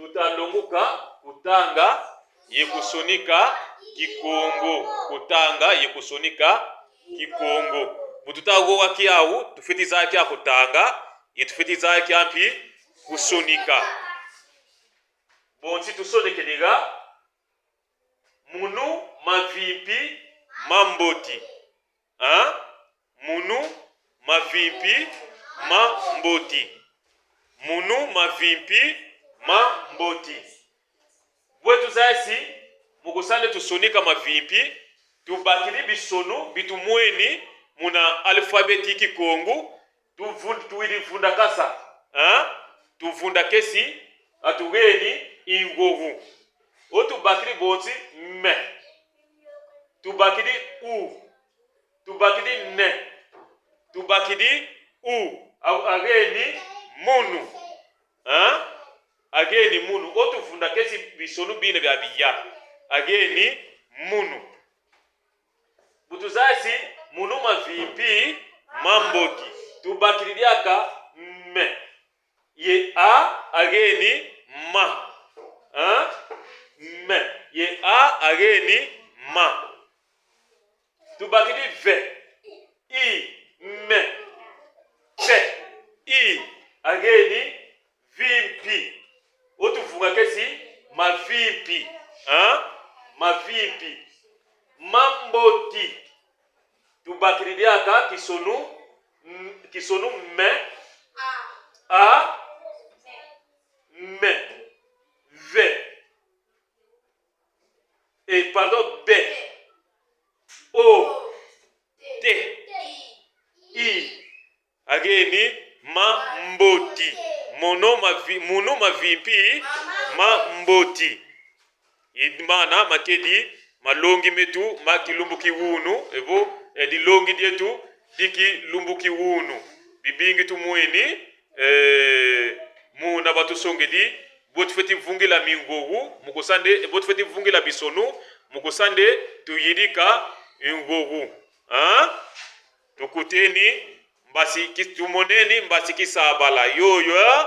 tutalonguka kutanga yekusonika kikongo. Kutanga yekusonika kikongo. Mututago wakiawu tufitiza kya kutanga yetufitiza kya mpi kusonika. Bonsi tusoneke niga munu mavimpi mamboti. Munu mavimpi mamboti. Munu mavimpi mamboti. Bwetu zaisi mugusande tusonika mavimpi tubakiri bisonu bitumweni muna alfabetiki kongu tuwili kasa. Tuvunda kesi atugeni ingogu. Otu bakiri bonsi me. Tubakiri u. Tubakiri ne. Tubakiri u. Ageni munu. Ageni munu. Otu funda kesi bisonu bine vya biya. Ageni munu. Butuzasi munu mavimpi mamboti. Tubakiri diaka me. Ye a ageni ma. Me. Ye a ageni ma. Tubakiri ve. I me. Te. I ageni vimpi. Otu funga kesi mavimpi. Mavimpi. Mamboti. Tubakiri diaka kisonu me. A me. Ve. Et pardon, B. O. T. I. Ageni mamboti. Munu mavimpi mamboti. Idmana makedi malongi metu makilumbuki wunu. Evo edilongi dietu diki lumbuki wunu. Bibingi tumweni muna batu songedi botu feti vungi la mingogu mukosande botu feti vungi la bisonu mukosande tuyirika ingogu. Tukuteni mbasi tumoneni mbasi kisabala yoyo.